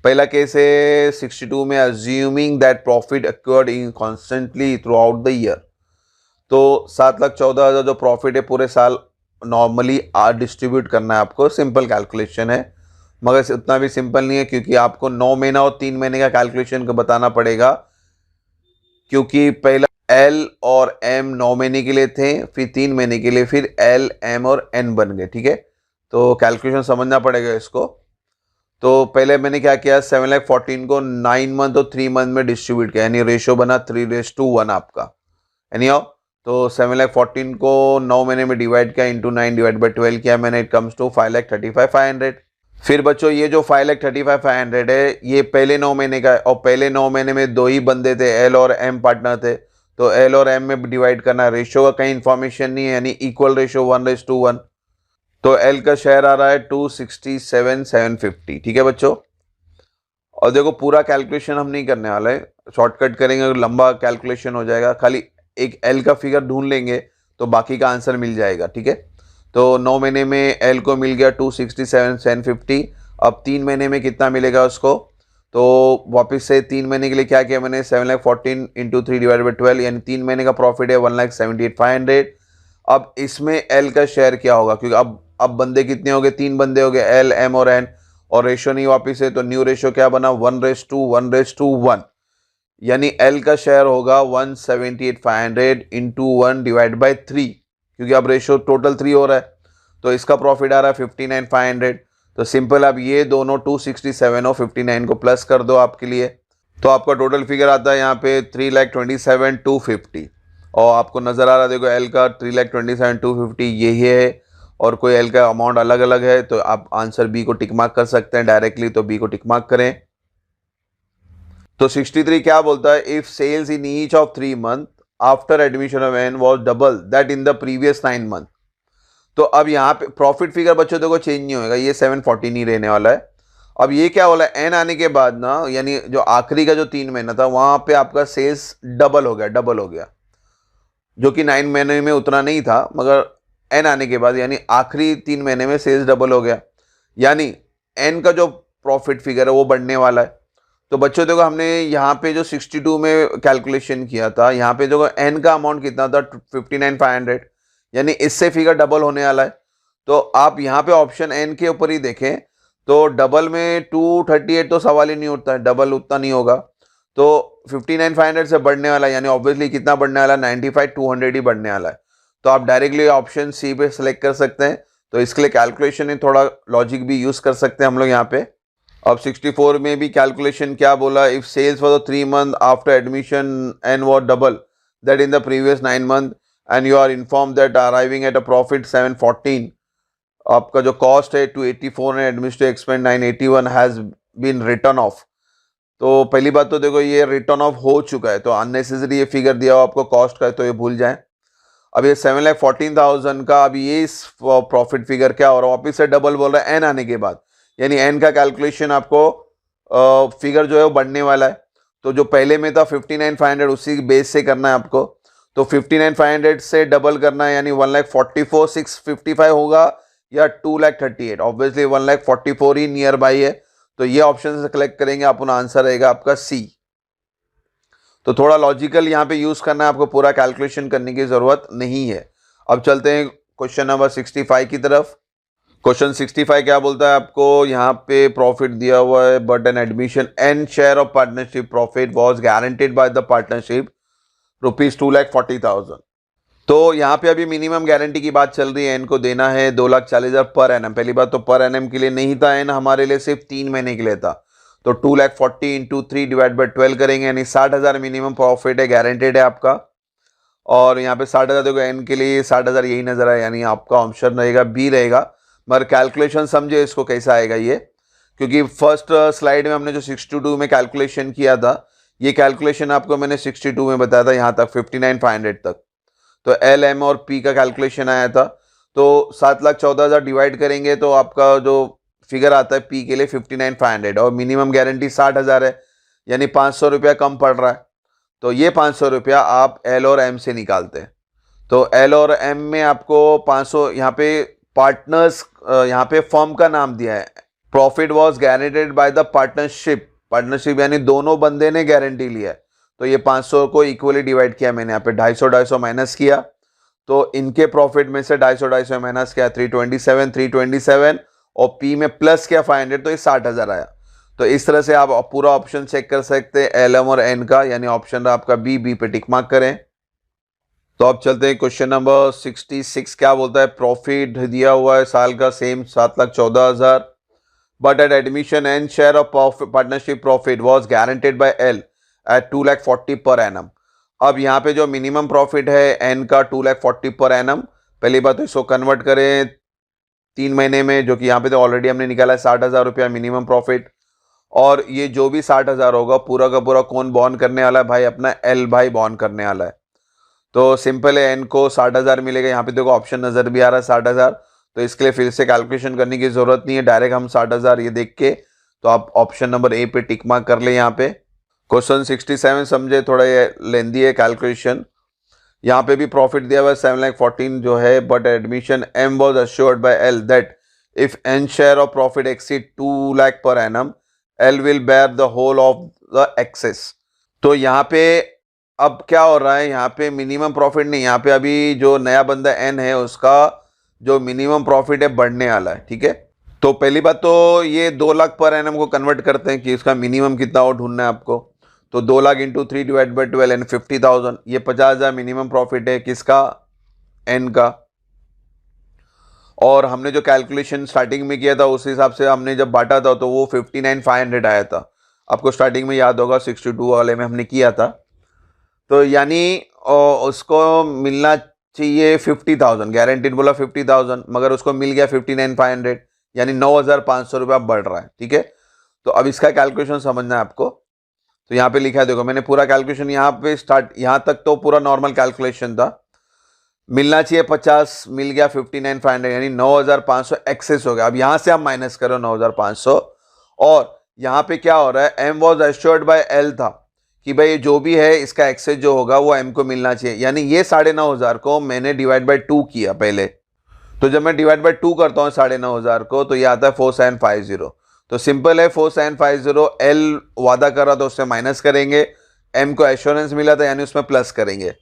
पहला केस है 62 में, assuming that profit awkward in constantly through out the year. तो 7,14,000 जो प्रॉफिट है पूरे साल नॉर्मली डिस्ट्रीब्यूट करना है आपको, सिंपल कैलकुलेशन है, मगर उतना भी सिंपल नहीं है, क्योंकि आपको 9 महीना और 3 महीने का कैलकुलेशन को बताना पड़ेगा, क्योंकि पहला एल और एम 9 महीने के लिए थे, फिर 3 महीने के लिए, फिर एल एम और एन बन गए, ठीक है। तो कैलकुलेशन समझना पड़ेगा इसको। तो पहले मैंने क्या किया, 7,14,000 को 9 मंथ और 3 मंथ में डिस्ट्रीब्यूट किया, यानी रेशो बना 3:1 आपका, यानी तो 7,14,000 को 9 महीने में डिवाइड किया, इंटू 9 डिवाइड बाई 12 किया मैंने, इट कम्स टू 5,35,500। फिर बच्चों ये जो 5,35,500 है ये पहले 9 महीने का है, और पहले 9 महीने में 2 ही बंदे थे, एल और एम पार्टनर थे, तो एल और एम में डिवाइड करना, रेशो का कहीं इंफॉर्मेशन नहीं है, यानी इक्वल रेशो 1:1। तो एल का शेयर आ रहा है 267,750, ठीक है बच्चों। और देखो पूरा कैलकुलेशन हम नहीं करने वाले, शॉर्टकट करेंगे, लंबा कैलकुलेशन हो जाएगा, खाली एक एल का फिगर ढूंढ लेंगे तो बाकी का आंसर मिल जाएगा, ठीक है। तो 9 महीने में एल को मिल गया 267,750। अब 3 महीने में कितना मिलेगा उसको? तो वापस से 3 महीने के लिए क्या किया मैंने, 7,14,000 इंटू 3 डिवाइड बाई 12, यानी 3 महीने का प्रॉफिट है 1,78,500। अब इसमें एल का शेयर क्या होगा, क्योंकि अब बंदे कितने हो गए, 3 बंदे हो गए, एल एम और एन, और रेशो नहीं वापिस है, तो न्यू रेशो क्या बना, 1:1:1, यानी एल का शेयर होगा 178,500 इंटू 1 डिवाइड बाई 3, क्योंकि अब रेशो टोटल 3 हो रहा है, तो इसका प्रॉफिट आ रहा है 59,500। तो सिंपल अब ये दोनों 267 और 59 को प्लस कर दो आपके लिए, तो आपका टोटल फिगर आता है यहाँ पे 3,27,250, और आपको नजर आ रहा है देखो एल का 3,27,250 यही है, और कोई एल का अमाउंट अलग अलग है तो आप आंसर बी को टिक मार्क कर सकते हैं डायरेक्टली, तो बी को टिक मार्क करें। तो 63 क्या बोलता है, if sales in each of 3 month after admission of N was double that in the previous 9 month. तो अब यहाँ पे प्रॉफिट फिगर बच्चों देखो चेंज नहीं होगा, ये 740 नहीं रहने वाला है। अब ये क्या बोला, एन आने के बाद ना, यानी जो आखिरी का जो 3 महीना था वहां पे आपका सेल्स डबल हो गया, जो कि 9 महीने में उतना नहीं था, मगर एन आने के बाद यानी आखिरी 3 महीने में सेल्स डबल हो गया, यानी एन का जो प्रॉफिट फिगर है वो बढ़ने वाला है। तो बच्चों देखो हमने यहाँ पे जो 62 में कैलकुलेशन किया था, यहाँ पे देखो एन का अमाउंट कितना था 59,500, यानी इससे फिगर डबल होने वाला है। तो आप यहाँ पे ऑप्शन एन के ऊपर ही देखें तो डबल में 238 तो सवाल ही नहीं उठता है, डबल उतना नहीं होगा, तो 59,500 से बढ़ने वाला है, यानी ऑब्वियसली कितना बढ़ने वाला है, 95,200 ही बढ़ने वाला है। तो आप डायरेक्टली ऑप्शन सी पे सेलेक्ट कर सकते हैं, तो इसके लिए कैलकुलेशन में थोड़ा लॉजिक भी यूज कर सकते हैं हम लोग यहाँ पे। अब 64 में भी कैलकुलेशन क्या बोला, if sales for the 3 month after admission and was double that in the previous 9 month and you are inform that arriving at a profit 714 आपका जो कॉस्ट है 284 है, administrative expense 981 has been written off. तो पहली बात तो देखो ये रिटर्न ऑफ हो चुका है, तो अननेसेसरी ये फिगर दिया हुआ आपको कॉस्ट का है, तो ये भूल जाएं। अब ये 7,14,000 का अभी ये इस प्रॉफिट फिगर क्या हो रहा है, वापिस से डबल बोल रहा है एन आने के बाद, यानी एन का कैलकुलेशन आपको फिगर जो है वो बढ़ने वाला है। तो जो पहले में था 59,500 उसी बेस से करना है आपको, तो 59,500 से डबल करना है, यानी 1,44,655 होगा या 2,38,000। ऑब्वियसली 1,44,000 ही नियर बाई है, तो ये ऑप्शन से कलेक्ट करेंगे, अपना आंसर रहेगा आपका सी। तो थोड़ा लॉजिकल यहाँ पे यूज करना है आपको, पूरा कैलकुलेशन करने की जरूरत नहीं है। अब चलते हैं क्वेश्चन नंबर 65 की तरफ। क्वेश्चन 65 क्या बोलता है आपको, यहाँ पे प्रॉफिट दिया हुआ है, but on admission N share of partnership profit was guaranteed by the partnership ₹2,40,000। तो यहाँ पे अभी मिनिमम गारंटी की बात चल रही है, एन को देना है 2,40,000 पर एनम। पहली बात तो पर एनम के लिए नहीं था, एन हमारे लिए सिर्फ 3 महीने के लिए था, तो 2,40,000 इंटू 3 डिवाइड बाई 12 करेंगे, यानी 60,000 मिनिमम प्रॉफिट है, गारंटेड है आपका। और यहाँ पे 60,000 देखो एन के लिए 60,000 यही नजर आए, यानी आपका ऑप्शन रहेगा बी रहेगा। मगर कैलकुलेशन समझे इसको कैसा आएगा ये, क्योंकि फर्स्ट स्लाइड में हमने जो 62 में कैलकुलेशन किया था, ये कैलकुलेशन आपको मैंने 62 में बताया था, यहाँ तक 59,500 तक। तो एल एम और पी का कैलकुलेशन आया था, तो 7,14,000 डिवाइड करेंगे तो आपका जो फिगर आता है पी के लिए 59,500, और मिनिमम गारंटी 60,000 है, यानी 500 रुपया कम पड़ रहा है। तो ये 500 रुपया आप एल और एम से निकालते हैं, तो एल और एम में आपको 500, यहाँ पे पार्टनर्स, यहाँ पे फर्म का नाम दिया है, profit was guaranteed by the partnership, partnership यानी दोनों बंदे ने गारंटी लिया है। तो ये 500 को इक्वली डिवाइड किया मैंने, यहाँ पे 250 माइनस किया, तो इनके प्रॉफिट में से 250 माइनस किया 327 और पी में प्लस किया 500, तो ये 60,000 आया। तो इस तरह से आप पूरा ऑप्शन चेक कर सकते हैं एल एम और एन का, यानी ऑप्शन आपका बी, बी पे टिक मार्क करें। तो अब चलते हैं क्वेश्चन नंबर 66 क्या बोलता है, प्रॉफिट दिया हुआ है साल का same 7,14,000, but at admission N share of partnership profit was guaranteed by L at 2,40,000 per annum. अब यहाँ पे जो मिनिमम प्रॉफिट है एन का 2,40,000 पर एनम, पहली बात तो इसको कन्वर्ट करें 3 महीने में, जो कि यहाँ पे तो ऑलरेडी हमने निकाला है 60,000 रुपया मिनिमम प्रॉफिट, और ये जो भी 60,000 होगा पूरा का पूरा कौन बॉन्ड करने वाला है भाई, अपना एल भाई बॉन्ड करने वाला है। तो सिंपल है, एन को 60,000 मिलेगा, यहाँ पे देखो ऑप्शन नजर भी आ रहा है 60,000, तो इसके लिए फिर से कैलकुलेशन करने की जरूरत नहीं है, डायरेक्ट हम 60,000 ये देख के, तो आप ऑप्शन नंबर ए पे टिक मार्क कर ले। यहाँ पे क्वेश्चन 67 समझे, थोड़ा ये लेंदी है कैलकुलेशन। यहाँ पे भी प्रॉफिट दिया हुआ है 7,14,000 जो है, but admission M was assured by L that if N share of profit exceed 2 lakh per annum L will bear the whole of the excess. तो यहाँ पे अब क्या हो रहा है, यहाँ पे मिनिमम प्रॉफिट नहीं, यहाँ पे अभी जो नया बंदा एन है उसका जो मिनिमम प्रॉफिट है बढ़ने वाला है, ठीक है। तो पहली बात तो ये 2 लाख पर एनम को कन्वर्ट करते हैं कि इसका मिनिमम कितना और ढूंढना है आपको, तो 2 lakh into 3 divide by 12 and 50,000, ये 50,000 मिनिमम प्रॉफिट है किसका, एन का। और हमने जो कैलकुलेशन स्टार्टिंग में किया था उस हिसाब से हमने जब बांटा था तो वो 59,500 आया था, आपको स्टार्टिंग में याद होगा 62 वाले में हमने किया था। तो यानी उसको मिलना चाहिए 50,000, गारंटीड बोला 50,000, मगर उसको मिल गया 59,500, यानी 9,500 रुपया बढ़ रहा है, ठीक है। तो अब इसका कैलकुलेशन समझना है आपको, तो यहाँ पे लिखा है देखो, मैंने पूरा कैलकुलेशन यहाँ पे स्टार्ट, यहाँ तक तो पूरा नॉर्मल कैलकुलेशन था, मिलना चाहिए 50, मिल गया 59,500, यानी 9,500 एक्सेस हो गया। अब यहाँ से आप माइनस करो 9,500, और यहाँ पे क्या हो रहा है, M was assured by L था कि भाई जो भी है इसका एक्सेस जो होगा वो एम को मिलना चाहिए, यानी ये 9,500 को मैंने डिवाइड बाय 2 किया पहले, तो जब मैं डिवाइड बाय 2 करता हूँ 9,500 को, तो ये आता है 4750। तो सिंपल है 4750, एल वादा कर रहा था उससे माइनस करेंगे, एम को एश्योरेंस मिला था यानी उसमें प्लस करेंगे।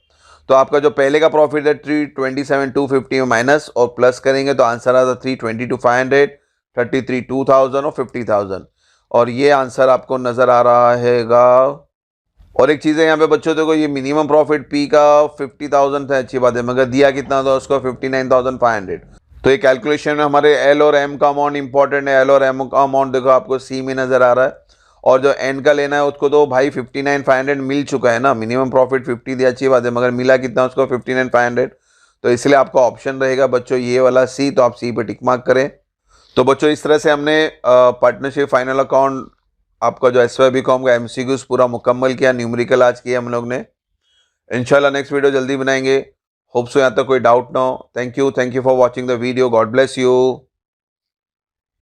तो आपका जो पहले का प्रॉफिट है 327,250 में माइनस और प्लस करेंगे तो आंसर आता 322,500, 33,2,000 और 50,000, और ये आंसर आपको नजर आ रहा हैगा। और एक चीज़ है यहाँ पे बच्चों, देखो ये मिनिमम प्रॉफिट पी का 50,000 था, अच्छी बात है, मगर दिया कितना था उसको 59,500। तो ये कैलकुलेशन में हमारे एल और एम का अमाउंट इंपॉर्टेंट है, एल और एम का अमाउंट देखो आपको सी में नजर आ रहा है, और जो एन का लेना है उसको तो भाई 59,500 मिल चुका है ना, मिनिमम प्रॉफिट 50 दिया, अच्छी बात है, मगर मिला कितना उसको 59,500। तो इसलिए आपका ऑप्शन रहेगा बच्चों ये वाला सी, तो आप सी पे टिक मार्क करें। तो बच्चों इस तरह से हमने पार्टनरशिप फाइनल अकाउंट आपका जो एसवाई बीकॉम का एमसीक्यूज पूरा मुकम्मल किया, न्यूमेरिकल आज किया हम लोग ने। इंशाल्लाह नेक्स्ट वीडियो जल्दी बनाएंगे। होप सो यहाँ तक कोई डाउट ना हो। Thank you for watching the video. God bless you.